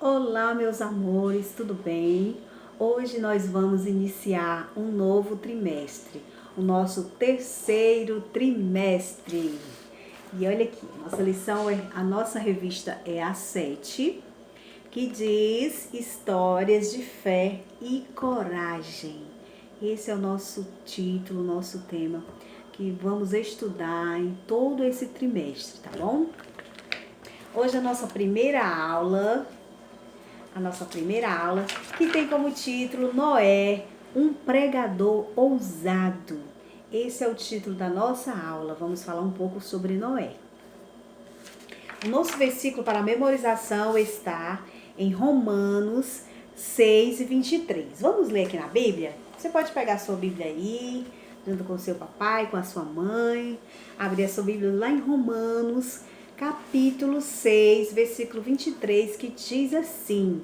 Olá, meus amores, tudo bem? Hoje nós vamos iniciar um novo trimestre, o nosso terceiro trimestre. E olha aqui, a nossa revista é a 7, que diz Histórias de Fé e Coragem. Esse é o nosso título, o nosso tema, que vamos estudar em todo esse trimestre, tá bom? Hoje a nossa primeira aula, que tem como título Noé, um pregador ousado. Esse é o título da nossa aula. Vamos falar um pouco sobre Noé. O nosso versículo para memorização está em Romanos 6 e 23. Vamos ler aqui na Bíblia? Você pode pegar a sua Bíblia aí, junto com o seu papai, com a sua mãe. Abrir a sua Bíblia lá em Romanos, capítulo 6, versículo 23, que diz assim: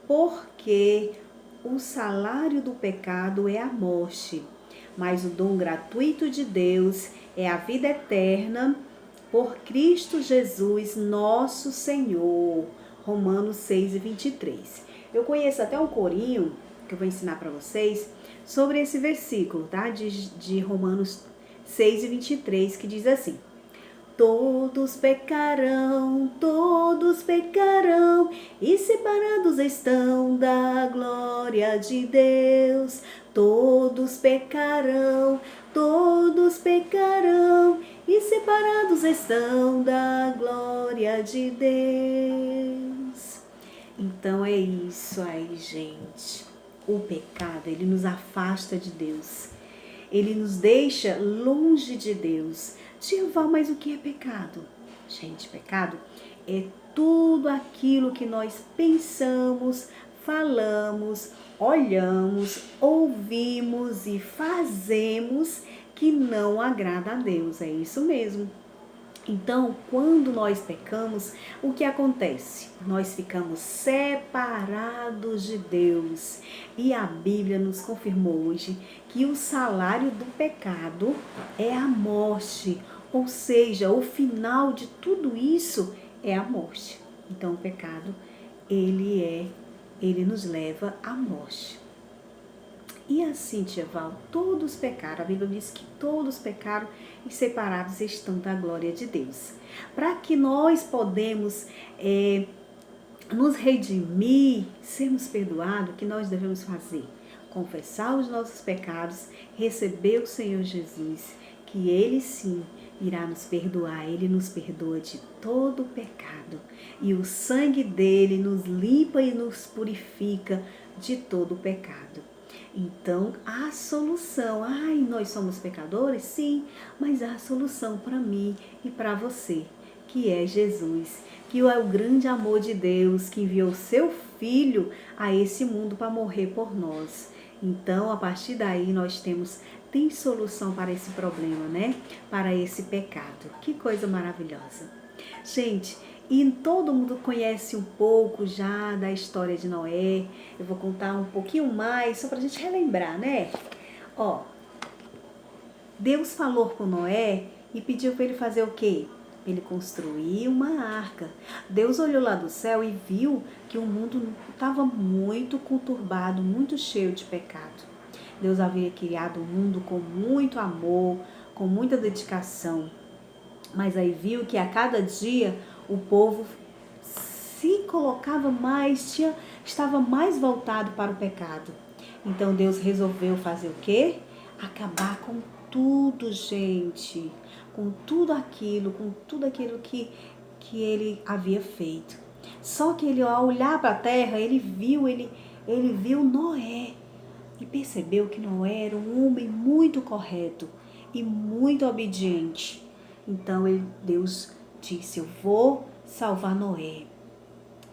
porque o salário do pecado é a morte, mas o dom gratuito de Deus é a vida eterna por Cristo Jesus, nosso Senhor. Romanos 6 e 23. Eu conheço até um corinho que eu vou ensinar para vocês sobre esse versículo, tá? De Romanos 6 e 23, que diz assim: todos pecarão, e separados estão da glória de Deus. Todos pecarão, e separados estão da glória de Deus. Então é isso aí, gente. O pecado, ele nos afasta de Deus. Ele nos deixa longe de Deus. Val, mas o que é pecado? Gente, pecado é tudo aquilo que nós pensamos, falamos, olhamos, ouvimos e fazemos que não agrada a Deus. É isso mesmo. Então, quando nós pecamos, o que acontece? Nós ficamos separados de Deus. E a Bíblia nos confirmou hoje que o salário do pecado é a morte. Ou seja, o final de tudo isso é a morte. Então, o pecado, ele nos leva à morte. E assim, Val, todos pecaram. A Bíblia diz que todos pecaram e separados estão da glória de Deus. Para que nós podemos nos redimir, sermos perdoados, o que nós devemos fazer? Confessar os nossos pecados, receber o Senhor Jesus, que Ele sim irá nos perdoar. Ele nos perdoa de todo o pecado. E o sangue dele nos limpa e nos purifica de todo o pecado. Então, há solução. Nós somos pecadores? Sim, mas há solução para mim e para você, que é Jesus, que é o grande amor de Deus, que enviou seu Filho a esse mundo para morrer por nós. Então, a partir daí, tem solução para esse problema, né? Para esse pecado. Que coisa maravilhosa. Gente, e todo mundo conhece um pouco já da história de Noé. Eu vou contar um pouquinho mais, só para a gente relembrar, né? Deus falou com Noé e pediu para ele fazer o quê? Ele construir uma arca. Deus olhou lá do céu e viu que o mundo estava muito conturbado, muito cheio de pecado. Deus havia criado o mundo com muito amor, com muita dedicação. Mas aí viu que a cada dia o povo se colocava mais, estava mais voltado para o pecado. Então Deus resolveu fazer o quê? Acabar com tudo, gente. Com tudo aquilo que ele havia feito. Só que ele, ao olhar para a terra, ele viu Noé. E percebeu que Noé era um homem muito correto e muito obediente. Então Deus disse: eu vou salvar Noé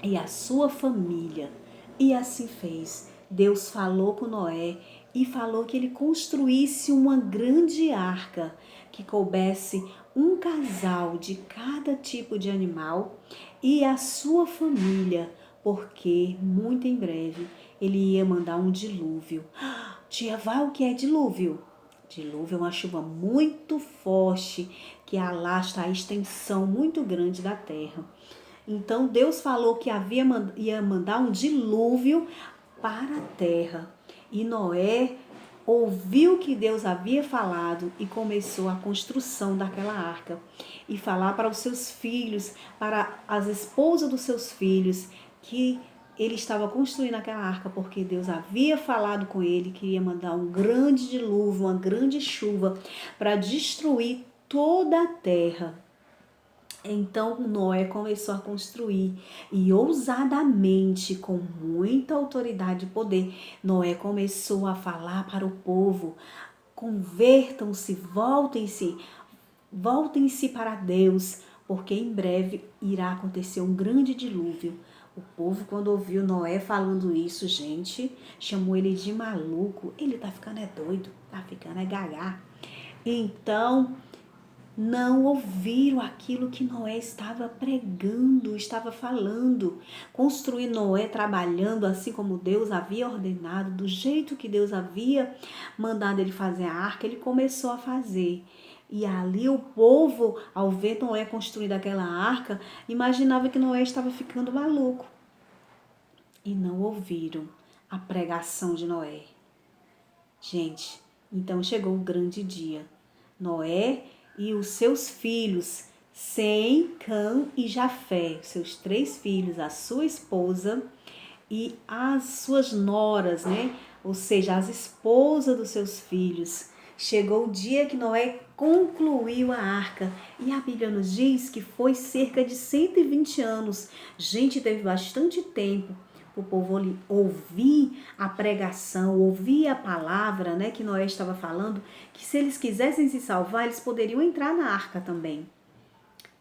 e a sua família. E assim fez. Deus falou com Noé e falou que ele construísse uma grande arca que coubesse um casal de cada tipo de animal e a sua família, porque muito em breve ele ia mandar um dilúvio. Tia Val, o que é dilúvio? Dilúvio é uma chuva muito forte que alastra a extensão muito grande da terra. Então Deus falou que ia mandar um dilúvio para a terra. E Noé ouviu o que Deus havia falado e começou a construção daquela arca. E falar para os seus filhos, para as esposas dos seus filhos, que ele estava construindo aquela arca porque Deus havia falado com ele que ia mandar um grande dilúvio, uma grande chuva para destruir toda a terra. Então Noé começou a construir e ousadamente, com muita autoridade e poder, Noé começou a falar para o povo: convertam-se, voltem-se para Deus, porque em breve irá acontecer um grande dilúvio. O povo, quando ouviu Noé falando isso, gente, chamou ele de maluco. Ele tá ficando doido, tá ficando gaga. Então, não ouviram aquilo que Noé estava pregando, estava falando. Construir Noé trabalhando assim como Deus havia ordenado, do jeito que Deus havia mandado ele fazer a arca, ele começou a fazer. E ali o povo, ao ver Noé construindo aquela arca, imaginava que Noé estava ficando maluco. E não ouviram a pregação de Noé. Gente, então chegou o grande dia. Noé e os seus filhos, Sem, Cã e Jafé, seus 3 filhos, a sua esposa e as suas noras, né? Ou seja, as esposas dos seus filhos. Chegou o dia que Noé concluiu a arca. E a Bíblia nos diz que foi cerca de 120 anos. Gente, teve bastante tempo o povo ouvir a pregação, ouvir a palavra, né, que Noé estava falando, que se eles quisessem se salvar, eles poderiam entrar na arca também.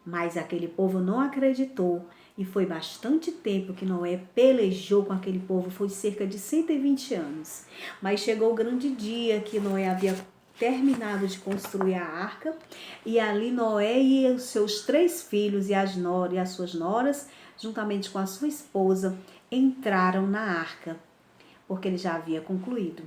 Mas aquele povo não acreditou e foi bastante tempo que Noé pelejou com aquele povo, foi cerca de 120 anos. Mas chegou o grande dia que Noé havia terminado de construir a arca e ali Noé e os seus 3 filhos e as suas noras, juntamente com a sua esposa, entraram na arca, porque ele já havia concluído.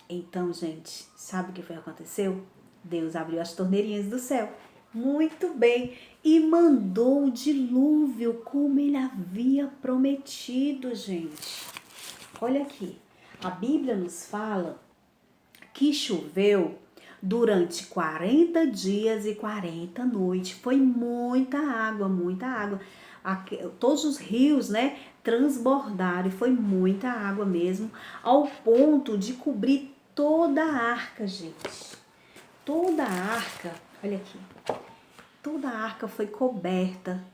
Então, gente, sabe o que foi que aconteceu? Deus abriu as torneirinhas do céu. Muito bem. E mandou o dilúvio como ele havia prometido, gente. Olha aqui. A Bíblia nos fala que choveu durante 40 dias e 40 noites. Foi muita água, muita água. Todos os rios, né, transbordaram e foi muita água mesmo, ao ponto de cobrir toda a arca, gente. Toda a arca, olha aqui, toda a arca foi coberta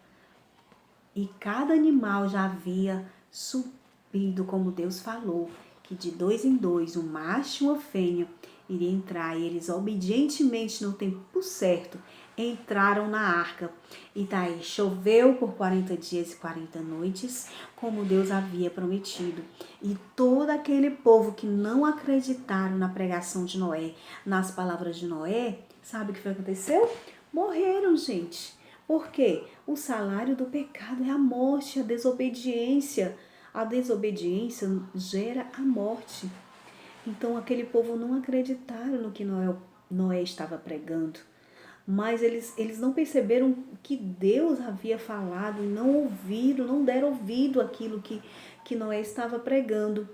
e cada animal já havia subido, como Deus falou, que de 2 em 2, um macho e uma fêmea, iria entrar, e eles obedientemente no tempo certo entraram na arca. E daí choveu por 40 dias e 40 noites, como Deus havia prometido. E todo aquele povo que não acreditaram na pregação de Noé, nas palavras de Noé, sabe o que foi que aconteceu? Morreram, gente. Por quê? O salário do pecado é a morte, a desobediência. A desobediência gera a morte. Então aquele povo não acreditaram no que Noé estava pregando. Mas eles não perceberam que Deus havia falado, não ouviram, não deram ouvido àquilo que Noé estava pregando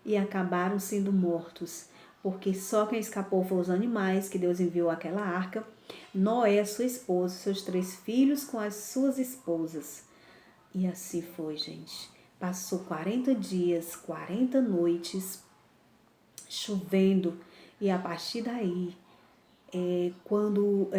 e acabaram sendo mortos. Porque só quem escapou foram os animais que Deus enviou àquela arca, Noé, sua esposa, seus 3 filhos com as suas esposas. E assim foi, gente. Passou 40 dias, 40 noites, chovendo, e a partir daí, quando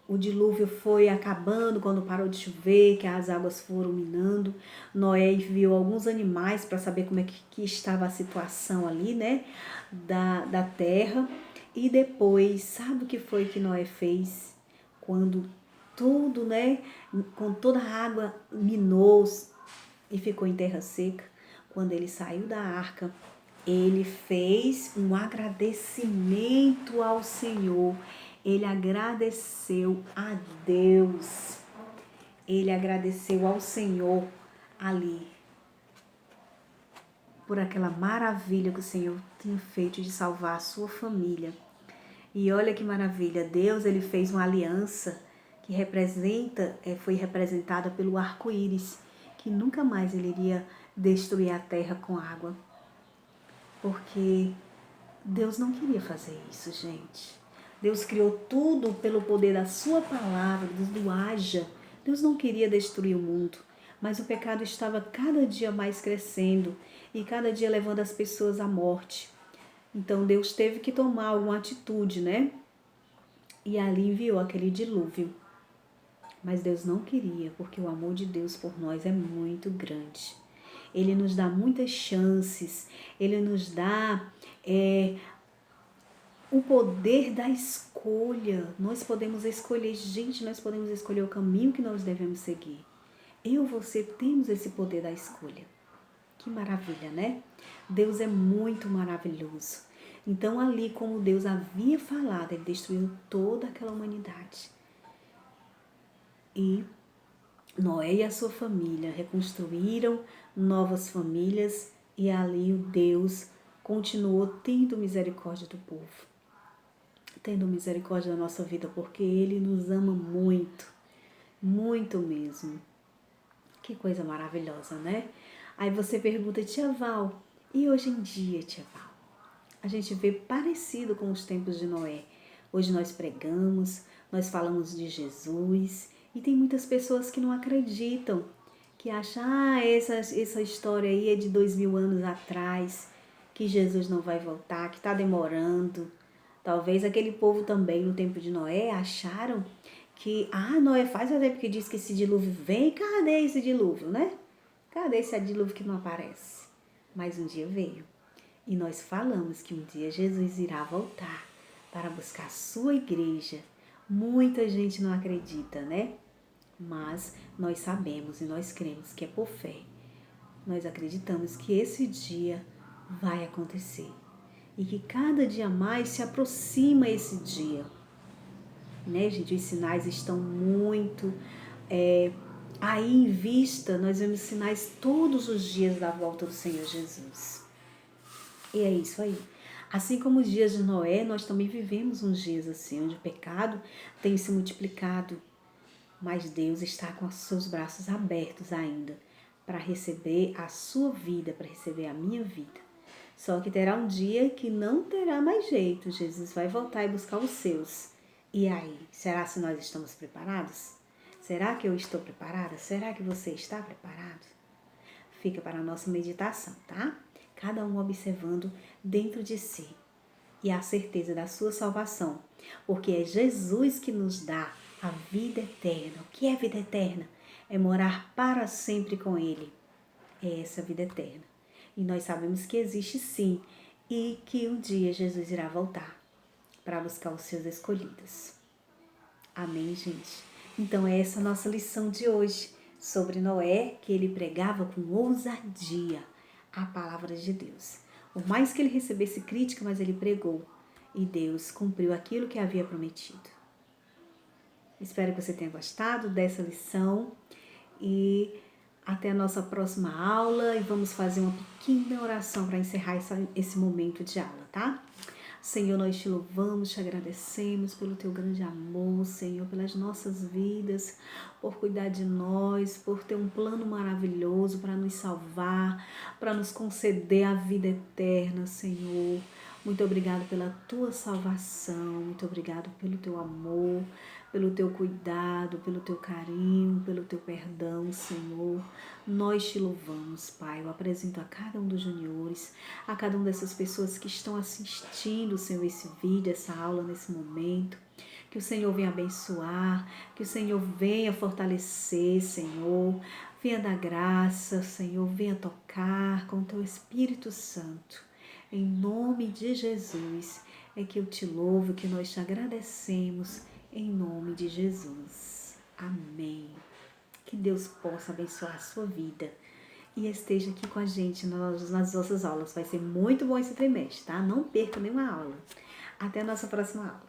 o dilúvio foi acabando, quando parou de chover, que as águas foram minando, Noé viu alguns animais para saber como é que estava a situação ali, né, da terra. E depois, sabe o que foi que Noé fez? Quando tudo, né, com toda a água minou e ficou em terra seca, quando ele saiu da arca, ele fez um agradecimento ao Senhor. Ele agradeceu a Deus. Ele agradeceu ao Senhor ali por aquela maravilha que o Senhor tinha feito de salvar a sua família. E olha que maravilha, Deus, ele fez uma aliança que foi representada pelo arco-íris, que nunca mais ele iria destruir a terra com água. Porque Deus não queria fazer isso, gente. Deus criou tudo pelo poder da sua palavra, do haja. Deus não queria destruir o mundo, mas o pecado estava cada dia mais crescendo e cada dia levando as pessoas à morte. Então Deus teve que tomar alguma atitude, né? E ali enviou aquele dilúvio. Mas Deus não queria, porque o amor de Deus por nós é muito grande. Ele nos dá muitas chances, ele nos dá o poder da escolha. Nós podemos escolher, gente, nós podemos escolher o caminho que nós devemos seguir. Você temos esse poder da escolha. Que maravilha, né? Deus é muito maravilhoso. Então ali, como Deus havia falado, ele destruiu toda aquela humanidade. E Noé e a sua família reconstruíram novas famílias e ali o Deus continuou tendo misericórdia do povo. Tendo misericórdia da nossa vida, porque Ele nos ama muito, muito mesmo. Que coisa maravilhosa, né? Aí você pergunta, tia Val, e hoje em dia, tia Val? A gente vê parecido com os tempos de Noé. Hoje nós pregamos, nós falamos de Jesus e tem muitas pessoas que não acreditam, que acham, essa história aí é de 2000 anos atrás, que Jesus não vai voltar, que está demorando. Talvez aquele povo também no tempo de Noé acharam que, Noé faz o tempo que diz que esse dilúvio vem, cadê esse dilúvio, né? Cadê esse dilúvio que não aparece? Mas um dia veio. E nós falamos que um dia Jesus irá voltar para buscar a sua igreja. Muita gente não acredita, né? Mas nós sabemos e nós cremos que é por fé. Nós acreditamos que esse dia vai acontecer. E que cada dia mais se aproxima esse dia. Né, gente? Os sinais estão muito aí em vista. Nós vemos sinais todos os dias da volta do Senhor Jesus. E é isso aí. Assim como os dias de Noé, nós também vivemos uns dias assim, onde o pecado tem se multiplicado. Mas Deus está com os seus braços abertos ainda para receber a sua vida, para receber a minha vida. Só que terá um dia que não terá mais jeito. Jesus vai voltar e buscar os seus. E aí, será se nós estamos preparados? Será que eu estou preparada? Será que você está preparado? Fica para a nossa meditação, tá? Cada um observando dentro de si e a certeza da sua salvação, porque é Jesus que nos dá a vida eterna. O que é vida eterna? É morar para sempre com Ele. É essa vida eterna. E nós sabemos que existe sim, e que um dia Jesus irá voltar para buscar os seus escolhidos. Amém, gente? Então é essa a nossa lição de hoje sobre Noé, que ele pregava com ousadia a palavra de Deus. Por mais que ele recebesse crítica, mas ele pregou e Deus cumpriu aquilo que havia prometido. Espero que você tenha gostado dessa lição e até a nossa próxima aula e vamos fazer uma pequena oração para encerrar esse momento de aula, tá? Senhor, nós te louvamos, te agradecemos pelo teu grande amor, Senhor, pelas nossas vidas, por cuidar de nós, por ter um plano maravilhoso para nos salvar, para nos conceder a vida eterna, Senhor. Muito obrigado pela tua salvação, muito obrigado pelo teu amor, pelo teu cuidado, pelo teu carinho, pelo teu perdão, Senhor. Nós te louvamos, Pai. Eu apresento a cada um dos juniores, a cada uma dessas pessoas que estão assistindo, Senhor, esse vídeo, essa aula nesse momento. Que o Senhor venha abençoar, que o Senhor venha fortalecer, Senhor. Venha dar graça, Senhor. Venha tocar com o teu Espírito Santo. Em nome de Jesus é que eu te louvo, que nós te agradecemos. Em nome de Jesus. Amém. Que Deus possa abençoar a sua vida e esteja aqui com a gente nas nossas aulas. Vai ser muito bom esse trimestre, tá? Não perca nenhuma aula. Até a nossa próxima aula.